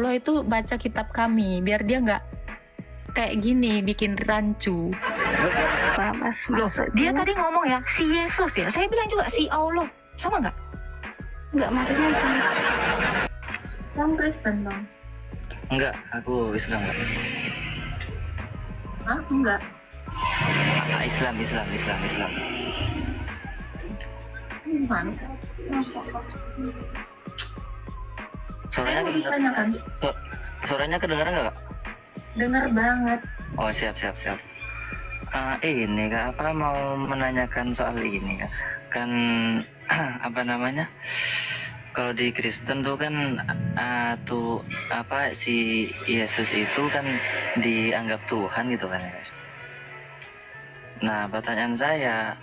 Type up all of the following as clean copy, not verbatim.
Allah itu baca kitab kami biar dia nggak kayak gini bikin rancu. Pak Mas, Loh, maksudnya dia tadi ngomong ya, si Yesus ya. Saya bilang juga si Allah. Sama nggak? nggak, maksudnya gini. Kamu Kristen dong? Enggak, aku Islam. Hah? Enggak. Islam. Gimana sih? Suaranya kedengeran? Kan? Suaranya kedengeran nggak, Kak? Dengar banget. Oh, siap. Ini Kak, apa mau menanyakan soal ini Kak? Kan apa namanya? Kalau di Kristen tuh kan si Yesus itu kan dianggap Tuhan gitu kan ya. Nah, pertanyaan saya,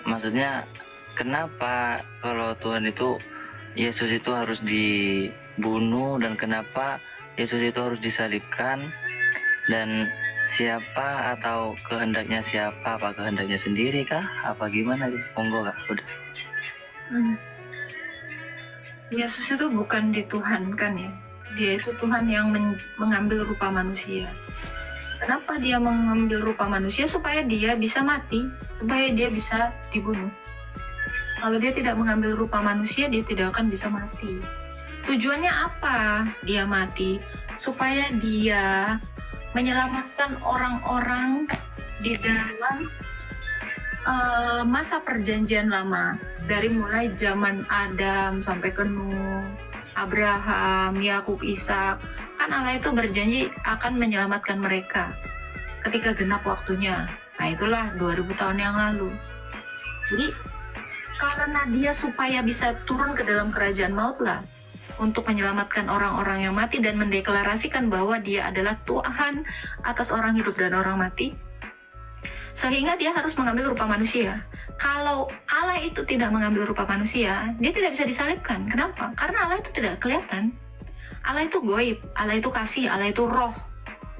maksudnya kenapa kalau Tuhan itu Yesus itu harus dibunuh, dan kenapa Yesus itu harus disalibkan, dan siapa atau kehendaknya siapa? Apa kehendaknya sendiri kah? Apa gimana sih? Monggo Kak, udah. Yesus itu bukan dituhankan ya. Dia itu Tuhan yang mengambil rupa manusia. Kenapa dia mengambil rupa manusia? Supaya dia bisa mati, supaya dia bisa dibunuh. Kalau dia tidak mengambil rupa manusia, dia tidak akan bisa mati. Tujuannya apa dia mati? Supaya dia menyelamatkan orang-orang di dalam masa perjanjian lama. Dari mulai zaman Adam sampai ke Nuh, Abraham, Yakub, Ishak. Kan Allah itu berjanji akan menyelamatkan mereka ketika genap waktunya. Nah itulah 2000 tahun yang lalu. Jadi karena dia supaya bisa turun ke dalam kerajaan maut lah, untuk menyelamatkan orang-orang yang mati dan mendeklarasikan bahwa dia adalah Tuhan atas orang hidup dan orang mati, sehingga dia harus mengambil rupa manusia. Kalau Allah itu tidak mengambil rupa manusia, dia tidak bisa disalibkan. Kenapa? Karena Allah itu tidak kelihatan. Allah itu goib, Allah itu kasih, Allah itu roh,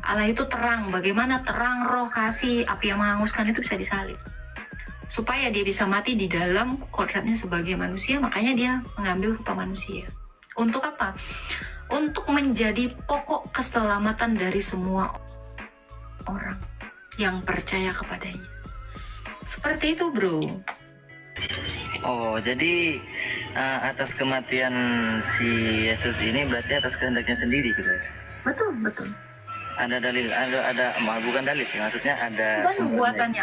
Allah itu terang. Bagaimana terang, roh, kasih, api yang menghanguskan itu bisa disalib? Supaya dia bisa mati di dalam kodratnya sebagai manusia, makanya dia mengambil rupa manusia. Untuk apa? Untuk menjadi pokok keselamatan dari semua orang yang percaya kepadanya. Seperti itu, bro. Oh, jadi atas kematian si Yesus ini berarti atas kehendaknya sendiri gitu ya? Betul. Ada dalil, ada bukan dalil sih, maksudnya ada nubuatannya.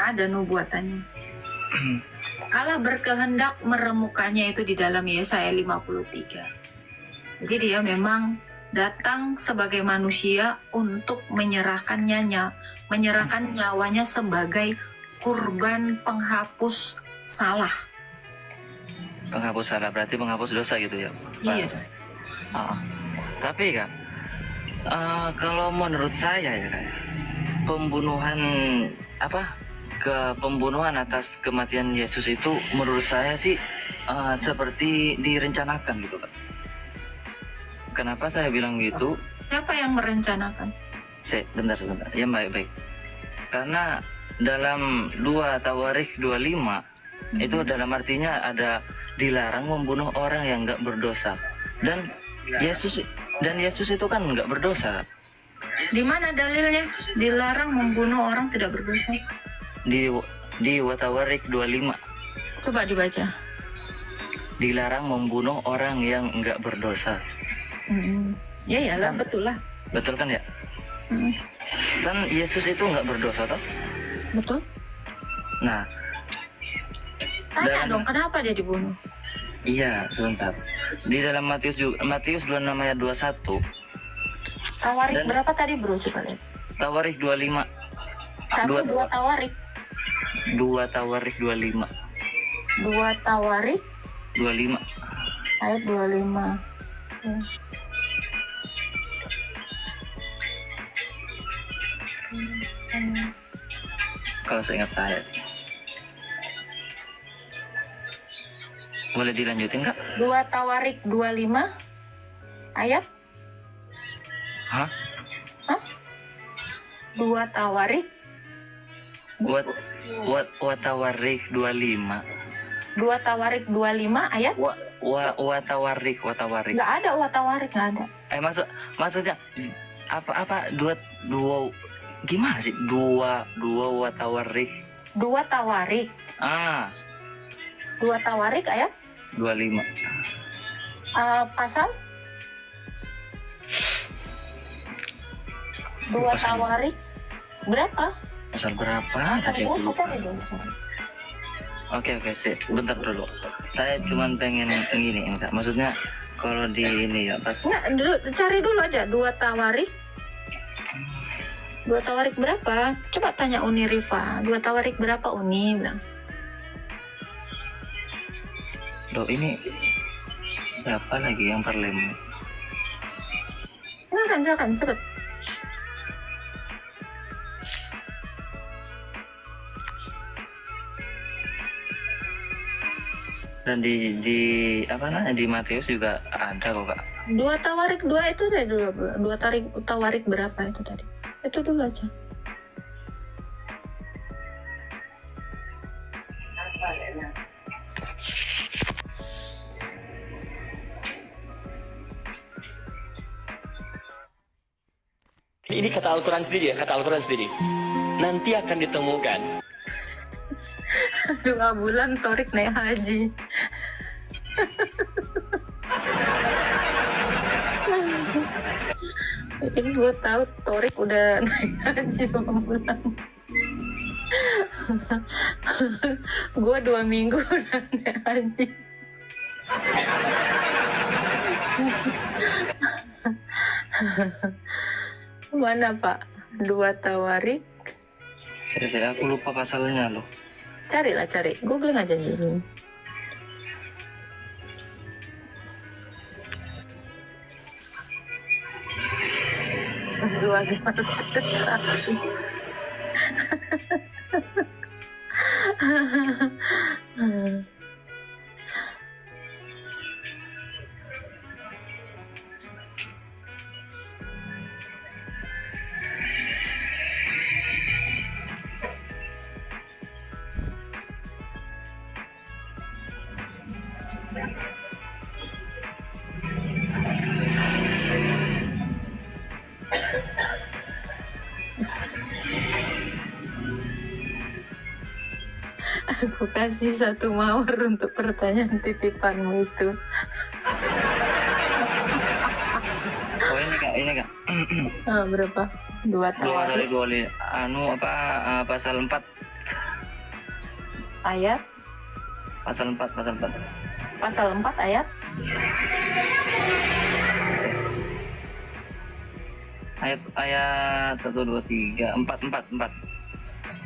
Allah berkehendak meremukanya itu di dalam Yesaya 53. Jadi dia memang datang sebagai manusia untuk menyerahkan nyawanya sebagai kurban penghapus salah. Penghapus salah berarti penghapus dosa gitu ya? Iya. Tapi Kak, kalau menurut saya ya Kak, pembunuhan atas kematian Yesus itu menurut saya sih seperti direncanakan gitu Kak. Kenapa saya bilang gitu? Siapa yang merencanakan? Bentar. Ya baik. Karena dalam 2 Tawarikh 25 itu dalam artinya ada dilarang membunuh orang yang nggak berdosa. Dan Yesus itu kan nggak berdosa. Di mana dalilnya dilarang membunuh orang tidak berdosa? Di Tawarikh 25. Coba dibaca. Dilarang membunuh orang yang nggak berdosa. Ya iyalah, betul lah. Betul kan ya? Kan Yesus itu nggak berdosa toh? Betul. Nah, tanya dong, kenapa dia dibunuh? Iya, sebentar. Di dalam Matius 26 ayat 21. Tawarik berapa tadi, bro? Coba lihat. Tawarikh 25. 2 Tawarik. 2 Tawarikh 25. 2 Tawarik 25. ayat 25. Kalau seingat saya. Boleh dilanjutin Kak? 2 Tawarik 25 ayat? Hah? 2 Tawarik? Wat Tawarikh 25. 2 Tawarik 25 ayat? watawarik. Nggak ada watawarik, nggak ada. Maksudnya apa dua gimana sih? Dua watawarik. Dua tawarik. Dua tawarik ayat 25. pasal. Dua Pasal. tawarik berapa? Pasal berapa? Pasal Tadi aku berapa? lupa. Cari dulu, cari. Oke, sih. Bentar dulu. Saya cuman pengen gini, enggak. Maksudnya kalau di ini ya pas Nggak, cari dulu aja dua tawarik. Dua tawarik berapa? Coba tanya Uni Rifa. Dua tawarik berapa Uni? Bilang. Loh, ini siapa lagi yang parlem? Silakan, cepet. Dan di apa namanya di Matius juga ada kok, Kak. Dua tawarik dua itu deh dulu. Dua tawarik berapa itu tadi? Itu dulu aja. Ini kata Al-Quran sendiri ya, kata Al-Quran sendiri. Nanti akan ditemukan 2 bulan Torik naik haji. Ini gue tahu Torik udah naik haji 2 bulan. Gue 2 minggu udah naik haji. Mana Pak? 2 tawarik. Saya aku lupa pasalnya loh. Carilah, cari. Googling aja dulu. Dua gelas terapi. Aku kasih 1 mawar untuk pertanyaan titipanmu itu. Oh, ini kak. Berapa? 2 tawarik. Pasal 4. Ayat? Pasal 4. Pasal 4 ayat? Ayat 1, 2, 3, 4.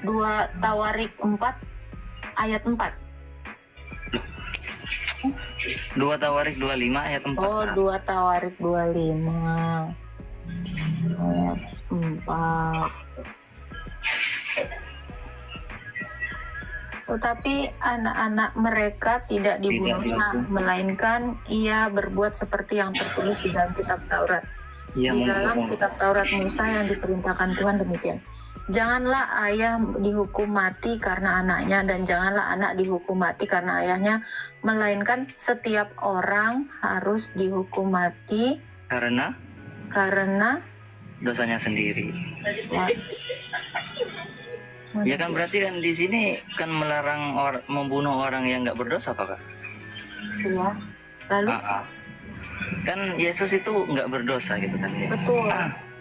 2 tawarik 4 ayat 4. 2 tawarik 25 ayat 4. Oh, 2 tawarik 25 ayat 4. Tetapi anak-anak mereka tidak dibunuhnya, melainkan ia berbuat seperti yang tertulis di dalam kitab Taurat. Iya, Di dalam kitab Taurat Musa yang diperintahkan Tuhan demikian. Janganlah ayah dihukum mati karena anaknya, dan janganlah anak dihukum mati karena ayahnya, melainkan setiap orang harus dihukum mati karena dosanya sendiri. Ya kan, berarti kan di sini kan melarang membunuh orang yang nggak berdosa, Kak? Ya. Lalu kan Yesus itu nggak berdosa gitu kan ya? betul.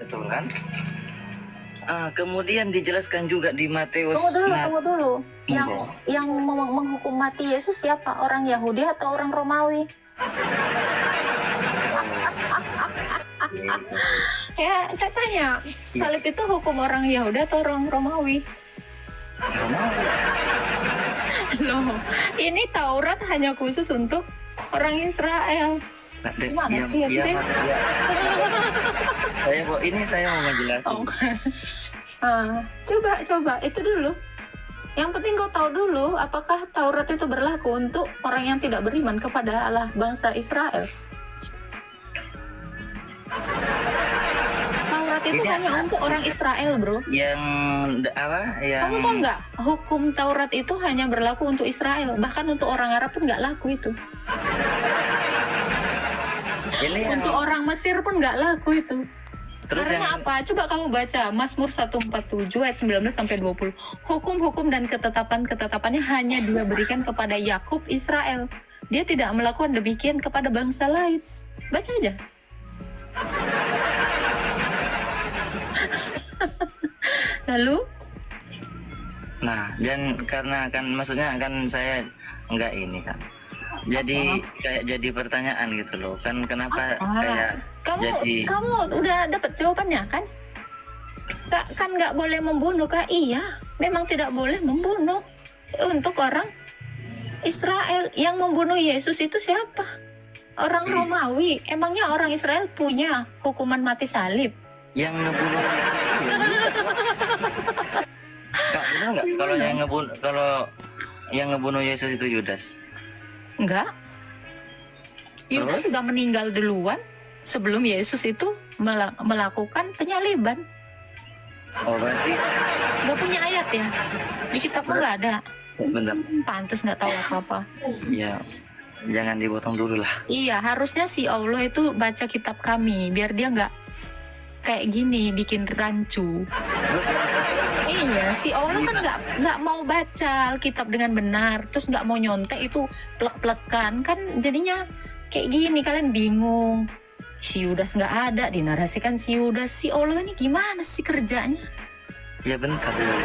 Betul kan? Kemudian dijelaskan juga di Matius. Tunggu dulu. Yang menghukum mati Yesus siapa? Orang Yahudi atau orang Romawi? Ya, saya tanya, salib itu hukum orang Yahudi atau orang Romawi? Loh, ini Taurat hanya khusus untuk orang Israel. Gimana sih, Ente? Saya mau menjelaskan. Coba itu dulu. Yang penting kau tahu dulu, apakah Taurat itu berlaku untuk orang yang tidak beriman kepada Allah bangsa Israel? Taurat itu hanya untuk orang Israel, bro. Kamu tahu nggak? Hukum Taurat itu hanya berlaku untuk Israel, bahkan untuk orang Arab pun nggak laku itu. Ini yang Untuk orang Mesir pun nggak laku itu. terus Karena yang apa? Coba kamu baca Mazmur 147 ayat 19 sampai 20. Hukum-hukum dan ketetapan-ketetapannya hanya Dia berikan kepada Yakub Israel. Dia tidak melakukan demikian kepada bangsa lain. Baca aja. Lalu nah, dan karena kan maksudnya kan saya enggak ini kan. Jadi kayak jadi pertanyaan gitu loh. Kan kenapa kayak Kamu jadi kamu udah dapat jawabannya kan? Kan nggak boleh membunuh kak? Iya, memang tidak boleh membunuh. Untuk orang Israel yang membunuh Yesus itu siapa? Orang Romawi. Emangnya orang Israel punya hukuman mati salib? yang ngebunuh Kak, benar nggak kalau yang ngebunuh Yesus itu Yudas? Enggak. Yudas sudah meninggal duluan sebelum Yesus itu melakukan penyaliban. Oh, berarti Nggak punya ayat ya? Di kitabmu nggak ada. bentar. Pantes nggak tahu apa-apa. Ya, jangan dipotong dulu lah. Iya, harusnya si Allah itu baca kitab kami biar dia nggak kayak gini bikin rancu. Iya, si Allah kan nggak mau baca Alkitab dengan benar, terus nggak mau nyontek itu plek-plekan kan jadinya kayak gini kalian bingung. Si Yudas nggak ada, dinarasikan si Yudas. Si Allah ini gimana sih kerjanya? Ya bentar dulu.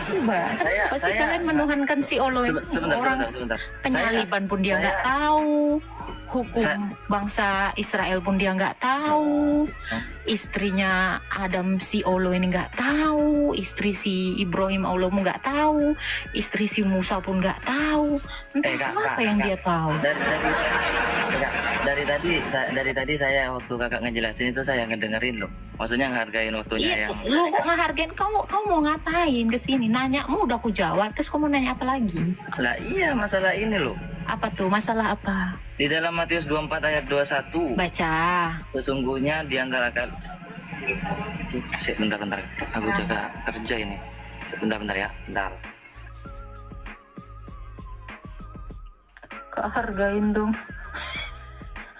Coba, kenapa sih kalian menuhankan si Allah ini? Orang Sebentar. penyaliban pun dia nggak tahu, hukum bangsa Israel pun dia nggak tahu, istrinya Adam si Olo ini nggak tahu, istri si Ibrahim Allah pun nggak tahu, istri si Musa pun nggak tahu. Entah apa yang dia tahu. Dari tadi saya waktu kakak ngejelasin itu saya ngedengerin loh. Maksudnya ngehargain waktunya Iya, yang lu kok ngehargain? Kamu mau ngapain kesini? Nanyamu udah aku jawab, terus kamu nanya apa lagi? lah iya masalah ini loh. Apa tuh? Masalah apa? Di dalam Matius 24 ayat 21 Baca. sesungguhnya di antara kalian bentar aku jaga kerja ini. Bentar ya, bentar. Kak, hargain dong.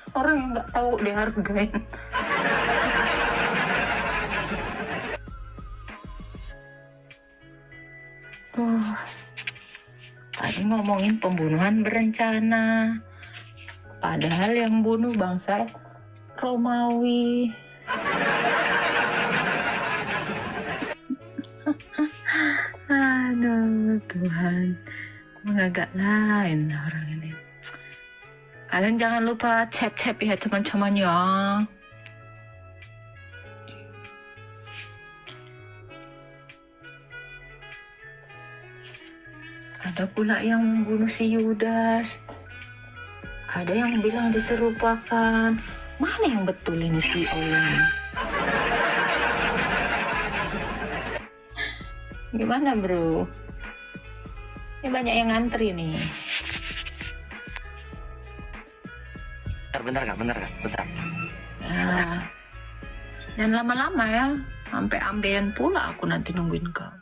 Orang yang nggak tahu dia hargain. Tadi ngomongin pembunuhan berencana, padahal yang bunuh bangsa Romawi. Aduh Tuhan, agak lain orang ini. Kalian jangan lupa cep-cep ya teman-teman ya. Ada pula yang membunuh si Yudas. Ada yang bilang diserupakan. Mana yang betul ini si Allah? Gimana bro? Ini banyak yang ngantri nih. Bentar. Ya. Dan lama-lama ya, sampai ambeien pula aku nanti nungguin kau.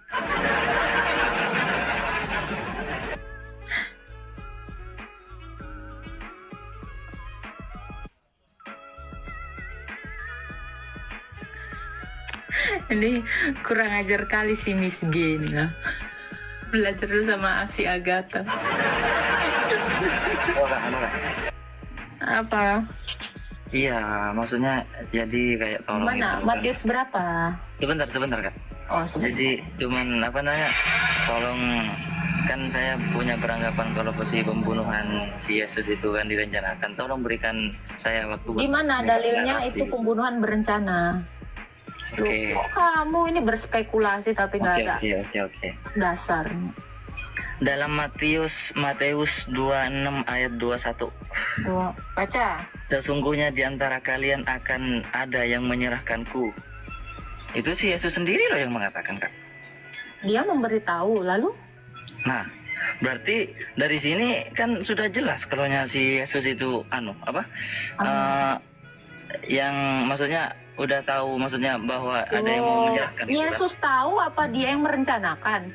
Ini kurang ajar kali si Miss G ini lah. Belajar dulu sama si Agatha. Apa? Iya, maksudnya jadi kayak tolong Mana? itu, Matius berapa? Sebentar Kak. Oh, sebentar. Jadi cuman tolong, kan saya punya beranggapan kalau si pembunuhan si Yesus itu kan direncanakan. Tolong berikan saya waktu. Gimana dalilnya itu pembunuhan berencana? Oke. Loh, kok kamu ini berspekulasi tapi nggak ada Oke. dasarnya? Dalam Matius 26 ayat 21. Baca. Sesungguhnya di antara kalian akan ada yang menyerahkanku. Itu si Yesus sendiri loh yang mengatakan, Kak. Dia memberitahu, lalu? Nah, berarti dari sini kan sudah jelas kalau si Yesus itu yang maksudnya udah tahu maksudnya bahwa ada yang mau menyerahkan. Yesus tahu apa dia yang merencanakan?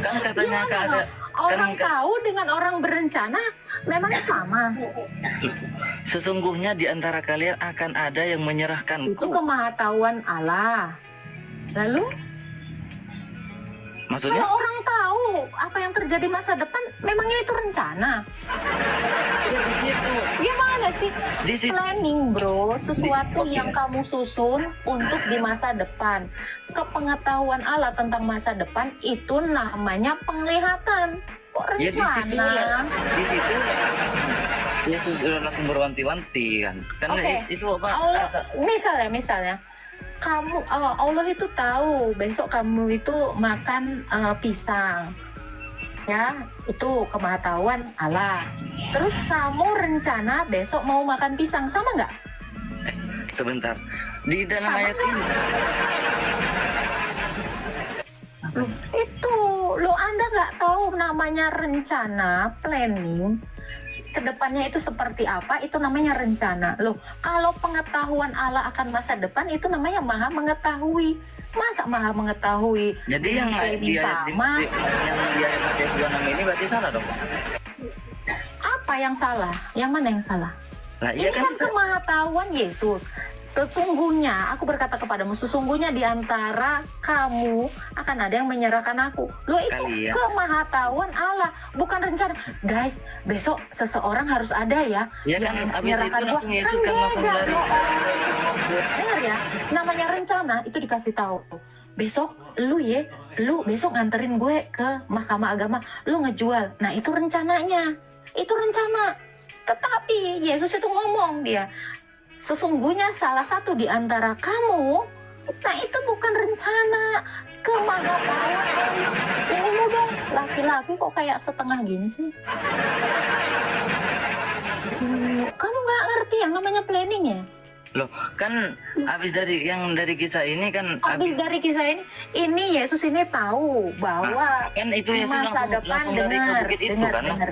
Kan katanya Kak ada orang tahu dengan orang berencana memangnya sama? Sesungguhnya di antara kalian akan ada yang Itu menyerahkanku. kemahatauan Allah. Lalu Maksudnya? kalau orang tahu apa yang terjadi masa depan, memangnya itu rencana? Ya, di situ. Gimana sih? Di situ. Planning bro, sesuatu Oke. yang kamu susun untuk di masa depan. Kepengetahuan Allah tentang masa depan itu namanya penglihatan. Kok Ya di situ lah. rencana? Di situ Yesus udah langsung berwanti-wanti kan. Karena Oke. itu apa? Allah, misalnya, kamu Allah itu tahu besok kamu itu makan pisang, ya itu kemahatauan Allah. Terus kamu rencana besok mau makan pisang, sama nggak? Sebentar. Di dalam Sama ayat ini. Itu lo Anda nggak tahu namanya rencana, planning. Kedepannya itu seperti apa, itu namanya rencana. Loh, kalau pengetahuan Allah akan masa depan itu namanya maha mengetahui. Masa maha mengetahui? Jadi yang planning di ayat sama, yang di ayat Matius 26 ini berarti salah dong. apa yang salah? Yang mana yang salah? Lah Ini iya kan kan kemahatauan Yesus. Sesungguhnya, aku berkata kepadamu, sesungguhnya di antara kamu akan ada yang menyerahkan aku. Loh, itu Kalian. kemahatauan Allah, bukan rencana. Guys, besok seseorang harus ada ya Ya kan, yang abis itu menyerahkan gua. langsung Yesus kan langsung beda, lari. loh. Dengar ya, namanya rencana itu dikasih tahu. Besok lu besok nganterin gue ke mahkamah agama, lu ngejual. Nah, itu rencananya. Itu rencana. Tetapi Yesus itu ngomong, dia sesungguhnya salah satu di antara kamu, nah itu bukan rencana, kemahatauan. Ini lu dong, laki-laki kok kayak setengah gini sih? Kamu nggak ngerti yang namanya planning ya? Loh, kan habis dari kisah ini kan Habis dari kisah ini Yesus ini tahu bahwa kan itu di Yesus masa depan, langsung lari ke dengar, bukit itu dengar, kan. dengar.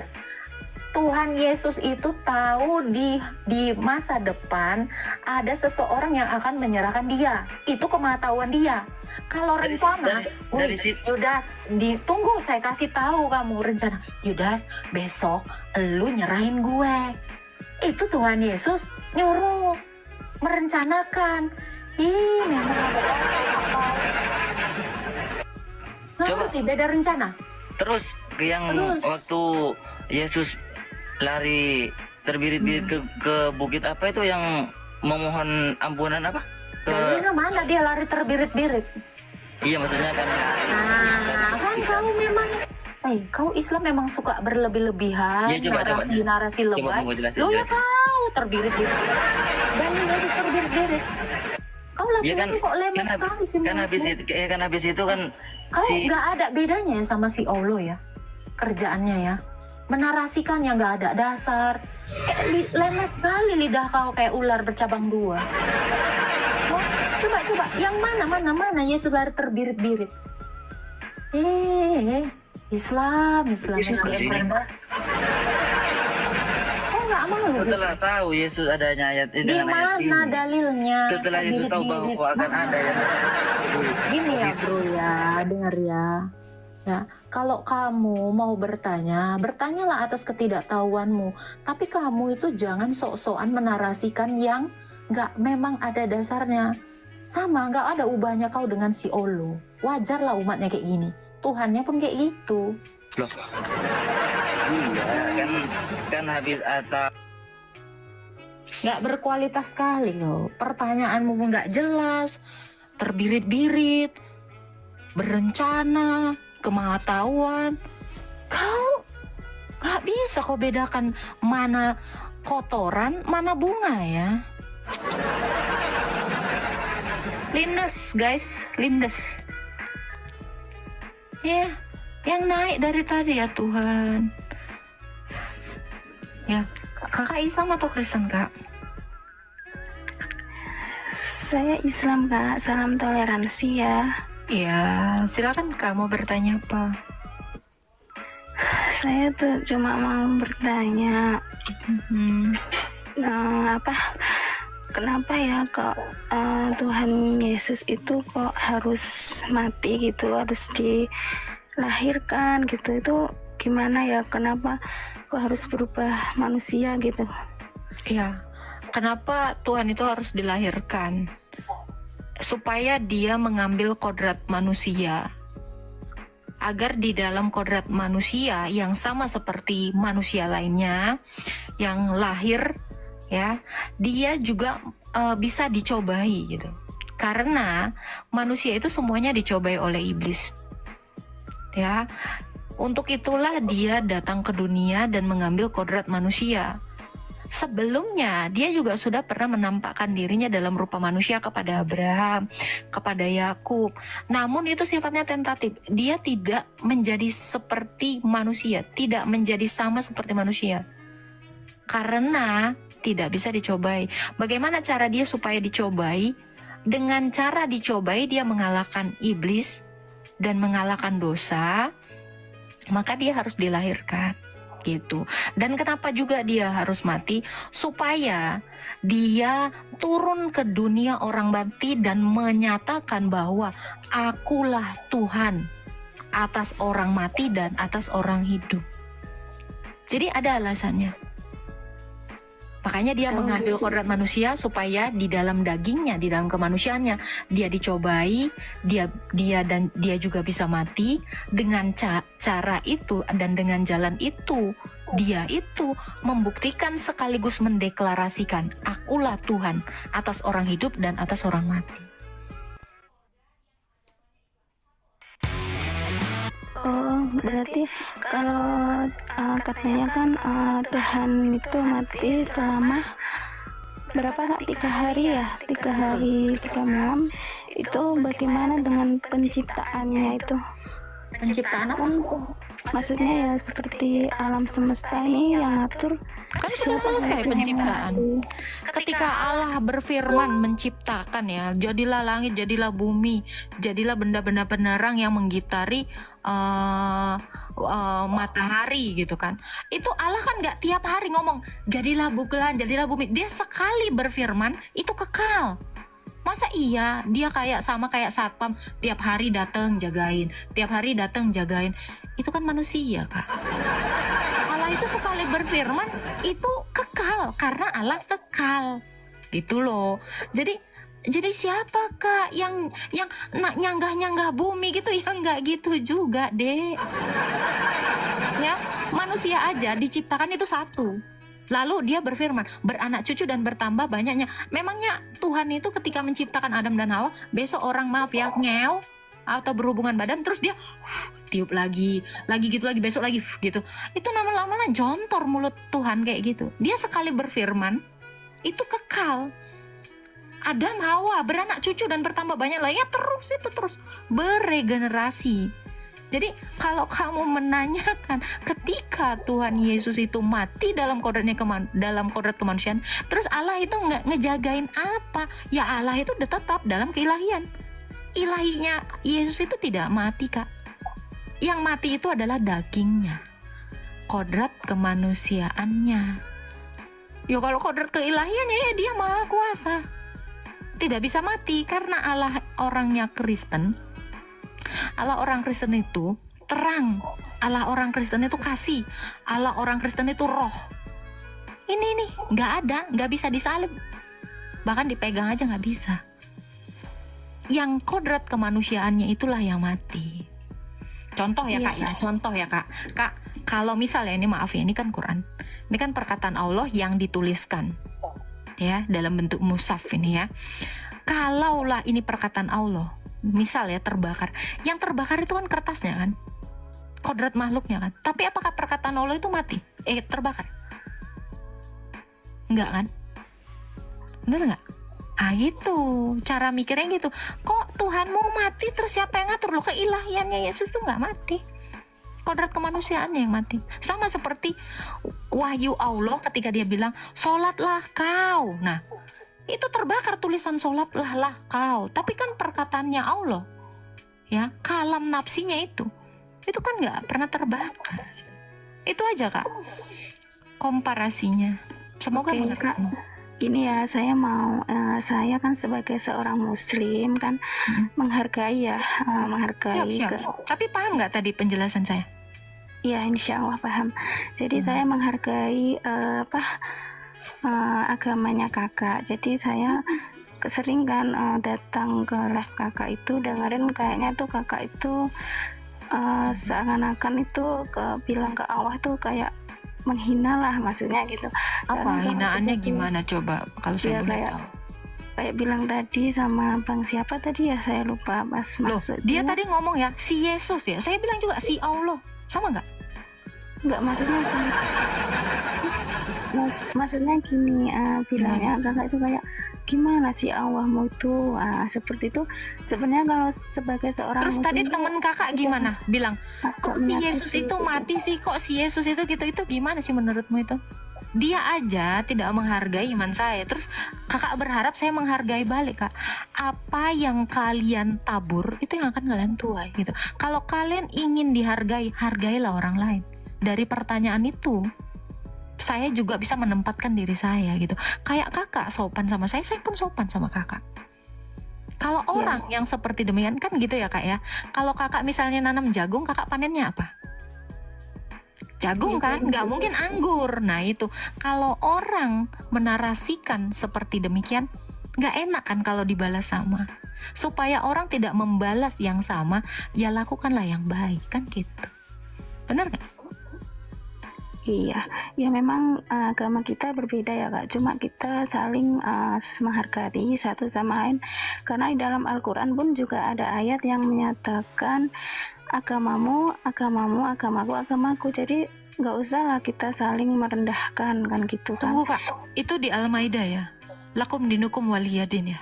Tuhan Yesus itu tahu di masa depan ada seseorang yang akan menyerahkan dia. Itu kemahatauan dia. Kalau rencana, dari wih, situ. Yudas, ditunggu saya kasih tahu kamu rencana. Yudas, besok lu nyerahin gue. Itu Tuhan Yesus nyuruh merencanakan. Ih, memang ada orang nggak Coba. ngerti beda rencana. Terus yang Terus. waktu Yesus lari terbirit-birit ke bukit apa itu yang memohon ampunan apa? Dalilnya mana dia lari terbirit-birit? Iya maksudnya kan. Nah, kan kau memang, kau Islam memang suka berlebih-lebihan, Ya, coba. narasi Coba lebay. kamu jelasin. Lu ya kau terbirit-birit. Dalil harus terbirit-birit. Kau Ya laki-laki kok lemes sekali sih kan habis mulutmu. itu kan habis itu kan Kau si nggak ada bedanya ya sama si Allah ya, kerjaannya ya. Menarasikan yang nggak ada dasar. Lemes sekali lidah kau kayak ular bercabang dua. Wah, coba, yang mana Yesus lari terbirit-birit. Islam. Kok nggak mau? setelah tahu Yesus adanya ayat ini Di dengan ayat mana ini. dalilnya? Setelah Yesus tahu Terbirit-birit. bahwa akan ada yang Gini ya bro ya, dengar ya. Ya, kalau kamu mau bertanya, bertanyalah atas ketidaktahuanmu. Tapi kamu itu jangan sok-sokan menarasikan yang nggak memang ada dasarnya. Sama, nggak ada ubahnya kau dengan si Olo. Wajarlah umatnya kayak gini. Tuhannya pun kayak gitu. loh. Iya kan habis atau Nggak berkualitas sekali loh. Pertanyaanmu pun nggak jelas, terbirit-birit, berencana, kemahatauan. Kau nggak bisa kau bedakan mana kotoran, mana bunga ya. Lindes guys, lindes. Ya, yang naik dari tadi ya Tuhan. Ya, kakak Islam atau Kristen kak? Saya Islam Kak, salam toleransi ya. Ya, silakan kamu bertanya apa? Saya tuh cuma mau bertanya, Hmm. kenapa ya kok Tuhan Yesus itu kok harus mati gitu, harus dilahirkan gitu, itu gimana ya, kenapa kok harus berubah manusia gitu. Ya, kenapa Tuhan itu harus dilahirkan? Supaya dia mengambil kodrat manusia. Agar di dalam kodrat manusia yang sama seperti manusia lainnya yang lahir, ya, dia juga bisa dicobai gitu. Karena manusia itu semuanya dicobai oleh iblis. Ya. Untuk itulah dia datang ke dunia dan mengambil kodrat manusia. Sebelumnya dia juga sudah pernah menampakkan dirinya dalam rupa manusia kepada Abraham, kepada Yakub. Namun itu sifatnya tentatif. Dia tidak menjadi seperti manusia, tidak menjadi sama seperti manusia. Karena tidak bisa dicobai. Bagaimana cara dia supaya dicobai? Dengan cara dicobai dia mengalahkan iblis dan mengalahkan dosa, maka dia harus dilahirkan gitu. Dan kenapa juga dia harus mati? Supaya dia turun ke dunia orang mati dan menyatakan bahwa akulah Tuhan atas orang mati dan atas orang hidup. Jadi ada alasannya. Makanya dia mengambil kodrat manusia supaya di dalam dagingnya, di dalam kemanusiaannya dia dicobai, dia juga bisa mati. Dengan cara itu dan dengan jalan itu, dia itu membuktikan sekaligus mendeklarasikan akulah Tuhan atas orang hidup dan atas orang mati. Oh, berarti kalau katanya kan Tuhan itu mati selama berapa Kak? 3 hari ya? 3 hari 3 malam. Itu bagaimana dengan penciptaannya itu? Penciptaan apa? Kan maksudnya ya seperti alam semesta ini yang ngatur. Kan sudah selesai penciptaan. Ketika Allah berfirman menciptakan, ya, jadilah langit, jadilah bumi, jadilah benda-benda penerang yang menggitari matahari gitu kan. Itu Allah kan nggak tiap hari ngomong jadilah bulan, jadilah bumi. Dia sekali berfirman itu kekal. Masa iya dia kayak satpam tiap hari datang jagain, tiap hari datang jagain. Itu kan manusia, Kak. Allah itu sekali berfirman itu kekal karena Allah kekal. Gitu loh. Jadi siapa Kak yang nyanggah bumi gitu? Ya nggak gitu juga, Dek. Ya, manusia aja diciptakan itu satu. Lalu dia berfirman, beranak cucu dan bertambah banyaknya. Memangnya Tuhan itu ketika menciptakan Adam dan Hawa, besok orang maaf ya ngew atau berhubungan badan terus dia tiup lagi gitu lagi, besok lagi gitu. Itu lama-lama jontor mulut Tuhan kayak gitu. Dia sekali berfirman itu kekal. Adam Hawa beranak cucu dan bertambah banyak lah, ya terus beregenerasi. Jadi kalau kamu menanyakan ketika Tuhan Yesus itu mati dalam kodrat kemanusiaan, terus Allah itu nggak ngejagain apa? Ya Allah itu udah tetap dalam keilahian. Ilahinya Yesus itu tidak mati, Kak. Yang mati itu adalah dagingnya, kodrat kemanusiaannya. Ya kalau kodrat keilahiannya ya dia maha kuasa, tidak bisa mati karena Allah orangnya Kristen. Allah orang Kristen itu terang, Allah orang Kristen itu kasih, Allah orang Kristen itu roh. Ini nih nggak bisa disalib, bahkan dipegang aja nggak bisa. Yang kodrat kemanusiaannya itulah yang mati. Contoh ya Kak ya, contoh ya Kak. Kak, kalau misalnya ini maaf ya, ini kan Quran, ini kan perkataan Allah yang dituliskan ya dalam bentuk mushaf ini ya. Kalaulah ini perkataan Allah, misal ya terbakar, yang terbakar itu kan kertasnya kan, kodrat makhluknya kan. Tapi apakah perkataan Allah itu mati? Terbakar? Enggak kan? Bener nggak? Ah itu cara mikirnya gitu. Kok Tuhan mau mati terus siapa yang ngatur? Loh, keilahiannya Yesus tuh nggak mati, kodrat kemanusiaannya yang mati. Sama seperti wahyu Allah ketika dia bilang sholatlah kau. Nah itu terbakar tulisan sholatlah kau, tapi kan perkataannya Allah ya, kalam nafsinya itu kan nggak pernah terbakar. Itu aja Kak komparasinya, semoga mengerti. Gini ya, saya mau saya kan sebagai seorang muslim kan menghargai ya, menghargai Siap. Tapi paham nggak tadi penjelasan saya? Ya, insya Allah paham. Jadi saya menghargai agamanya kakak. Jadi saya sering kan datang ke live kakak itu, dengerin kayaknya tuh kakak itu seakan-akan itu bilang ke Allah tuh kayak menghina lah, maksudnya gitu. Apa Karena hinaannya seperti- gimana coba kalau saya Ya, boleh kayak tahu? kayak bilang tadi sama bang siapa tadi ya, saya lupa pas Loh, maksudnya. dia tadi ngomong ya si Yesus ya. Saya bilang juga si Allah. Sama nggak? Nggak, maksudnya gini. Maksudnya gini, bilangnya kakak itu kayak gimana sih Allahmu itu, seperti itu. Sebenarnya kalau sebagai seorang Terus tadi muslim, temen kakak gimana? Bilang, agak kok si menyakiti Yesus itu gitu. mati sih? Kok si Yesus itu gitu? Itu gimana sih menurutmu itu? Dia aja tidak menghargai iman saya. Terus kakak berharap saya menghargai balik, Kak. Apa yang kalian tabur, itu yang akan kalian tuai gitu. Kalau kalian ingin dihargai, hargailah orang lain. Dari pertanyaan itu, saya juga bisa menempatkan diri saya gitu. Kayak kakak sopan sama saya pun sopan sama kakak. Kalau orang yang seperti demikian kan gitu ya kak ya. Kalau kakak misalnya nanam jagung, kakak panennya apa? Jagung Ya, kan, jagung nggak juga mungkin sih. anggur. Nah itu, kalau orang menarasikan seperti demikian, nggak enak kan kalau dibalas sama. Supaya orang tidak membalas yang sama, ya lakukanlah yang baik kan gitu. Benar nggak? Iya, ya memang agama kita berbeda ya kak. Cuma kita saling menghargai satu sama lain. Karena di dalam Al-Quran pun juga ada ayat yang menyatakan agamamu, agamamu, agamaku, agamaku. Jadi nggak usah lah kita saling merendahkan kan gitu kan. Tunggu kak, itu di Al-Maidah ya? Lakum dinukum waliyadin ya?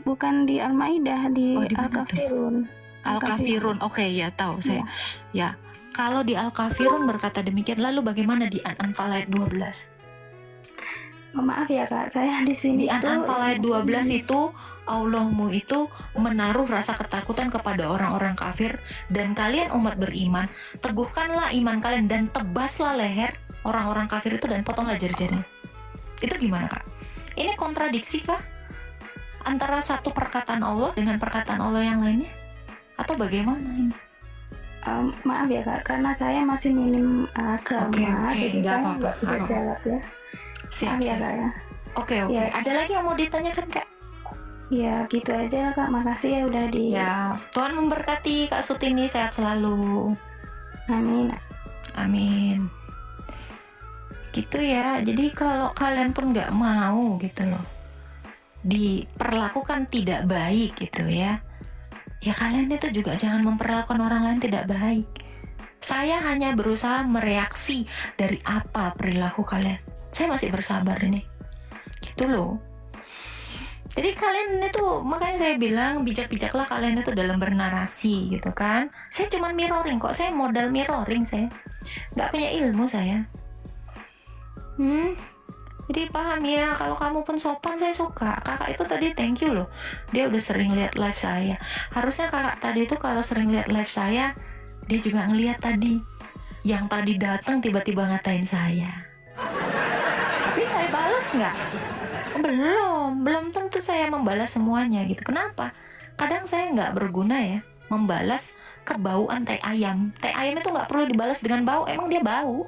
Bukan di Al-Maidah, di Oh, di mana tuh? Al-Kafirun. Al-Kafirun, oke ya tahu saya. Ya, kalau di Al-Kafirun berkata demikian, lalu bagaimana di An-Anfal ayat 12? Oh, maaf ya kak, saya di sini Di An-Anfal ayat 12 itu Allahmu itu menaruh rasa ketakutan kepada orang-orang kafir, dan kalian umat beriman, teguhkanlah iman kalian dan tebaslah leher orang-orang kafir itu dan potonglah jari-jarinya. Itu gimana kak? Ini kontradiksi kah? Antara satu perkataan Allah dengan perkataan Allah yang lainnya? Atau bagaimana ini? Maaf ya kak, karena saya masih minim agama, Oke, jadi nggak saya apa-apa, nggak bisa nggak apa-apa. jawab ya. Siap, Maaf ya siap. kak ya. Oke. Ya. Ada lagi yang mau ditanyakan kak? Ya gitu aja kak, makasih ya udah di. Ya, Tuhan memberkati Kak Sutini, sehat selalu. Amin. Amin. Gitu ya. Jadi kalau kalian pun nggak mau gitu loh, diperlakukan tidak baik gitu ya, ya kalian itu juga jangan memperlakukan orang lain tidak baik. Saya hanya berusaha mereaksi dari apa perilaku kalian. Saya masih bersabar ini. Gitu loh. Jadi kalian itu, makanya saya bilang bijak-bijaklah kalian itu dalam bernarasi gitu kan. Saya cuma mirroring kok, saya modal mirroring saya. Nggak punya ilmu saya. Jadi paham ya, kalau kamu pun sopan saya suka. Kakak itu tadi thank you loh. Dia udah sering lihat live saya. Harusnya kakak tadi itu kalau sering lihat live saya, dia juga ngelihat tadi. Yang tadi datang tiba-tiba ngatain saya. Tapi saya balas nggak? Belum tentu saya membalas semuanya gitu. Kenapa? Kadang saya nggak berguna ya membalas kebauan teh ayam. Teh ayam itu nggak perlu dibalas dengan bau, emang dia bau.